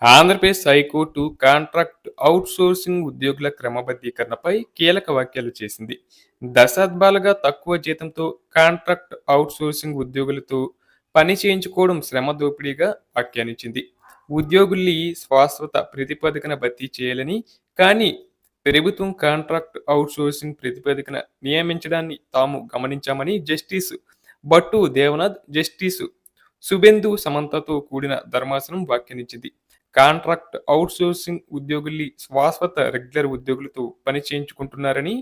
Andhra Pradesh high court contract outsourcing ఉద్యోగుల క్రమబద్ధీకరణపై కీలక వ్యాఖ్యలు చేసింది. దశాబ్దాలుగా తక్కువ జీతంతో కాంట్రాక్ట్ అవుట్సోర్సింగ్ ఉద్యోగులతో పని చేయించుకోవడం శ్రమ దోపిడీగా వ్యాఖ్యానించింది. ఉద్యోగుల్ని శాశ్వత ప్రతిపాదికన భర్తీ చేయాలని, కానీ ప్రభుత్వం కాంట్రాక్ట్ అవుట్సోర్సింగ్ ప్రతిపాదికన నియమించడాన్ని తాము గమనించామని జస్టిస్ భట్టు దేవనాథ్, జస్టిస్ సుబెందు సమంతతో కూడిన ధర్మాసనం వ్యాఖ్యానించింది. కాంట్రాక్ట్ అవుట్సోర్సింగ్ ఉద్యోగుల్ని శాశ్వత రెగ్యులర్ ఉద్యోగులతో పని చేయించుకుంటున్నారని,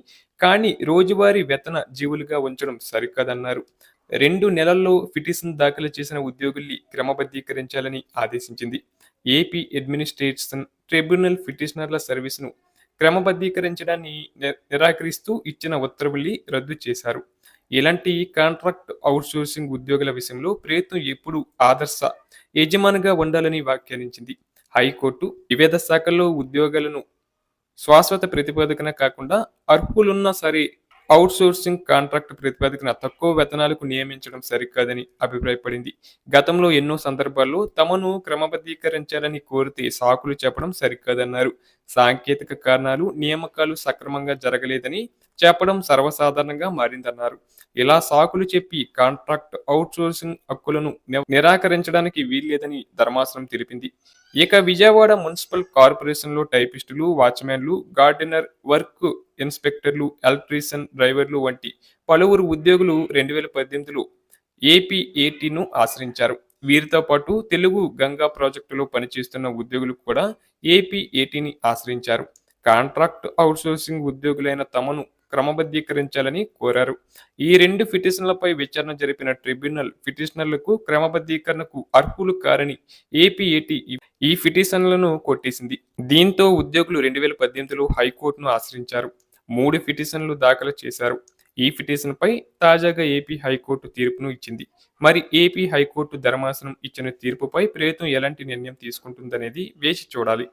కానీ రోజువారీ వేతన జీవులుగా ఉంచడం సరికాదన్నారు. 2 నెలల్లో పిటిషన్ దాఖలు చేసిన ఉద్యోగుల్ని క్రమబద్ధీకరించాలని ఆదేశించింది. ఏపీ అడ్మినిస్ట్రేషన్ ట్రిబ్యునల్ పిటిషనర్ల సర్వీసును క్రమబద్ధీకరించడాన్ని నిరాకరిస్తూ ఇచ్చిన ఉత్తర్వుల్ని రద్దు చేశారు. ఇలాంటి కాంట్రాక్ట్ అవుట్సోర్సింగ్ ఉద్యోగుల విషయంలో ప్రయత్నం ఎప్పుడూ ఆదర్శ యజమానిగా ఉండాలని వ్యాఖ్యానించింది. హైకోర్టు వివిధ శాఖల్లో ఉద్యోగాలను శాశ్వత ప్రతిపాదికన కాకుండా అర్హులున్నా సరే అవుట్సోర్సింగ్ కాంట్రాక్ట్ ప్రతిపాదికన తక్కువ వేతనాలకు నియమించడం సరికాదని అభిప్రాయపడింది. గతంలో ఎన్నో సందర్భాల్లో తమను క్రమబద్ధీకరించాలని కోరితే సాకులు చెప్పడం సరికాదన్నారు. సాంకేతిక కారణాలు, నియామకాలు సక్రమంగా జరగలేదని చెప్పడం సర్వసాధారణంగా మారిందన్నారు. ఇలా సాకులు చెప్పి కాంట్రాక్ట్ అవుట్సోర్సింగ్ హక్కులను నిరాకరించడానికి వీల్లేదని ధర్మాసనం తెలిపింది. ఇక విజయవాడ మున్సిపల్ కార్పొరేషన్లో టైపిస్టులు, వాచ్మెన్లు, గార్డెనర్, వర్క్ ఇన్స్పెక్టర్లు, ఎలక్ట్రీషియన్, డ్రైవర్లు వంటి పలువురు ఉద్యోగులు 2018లో ఏపీఏటీను ఆశ్రయించారు. వీరితో పాటు తెలుగు గంగా ప్రాజెక్టులో పనిచేస్తున్న ఉద్యోగులు కూడా ఏపీఏటీని ఆశ్రయించారు. కాంట్రాక్ట్ అవుట్సోర్సింగ్ ఉద్యోగులైన తమను క్రమబద్ధీకరించాలని కోరారు. ఈ 2 పిటిషన్లపై విచారణ జరిపిన ట్రిబ్యునల్ పిటిషనర్లకు క్రమబద్ధీకరణకు అర్హులు కారని ఏపీఏటీ ఈ పిటిషన్లను కొట్టేసింది. దీంతో ఉద్యోగులు 2018లో హైకోర్టును ఆశ్రయించారు. 3 పిటిషన్లు దాఖలు చేశారు. ఈ పిటిషన్పై తాజాగా ఏపీ హైకోర్టు తీర్పును ఇచ్చింది. మరి ఏపీ హైకోర్టు ధర్మాసనం ఇచ్చిన తీర్పుపై ప్రభుత్వం ఎలాంటి నిర్ణయం తీసుకుంటుందనేది వేచి చూడాలి.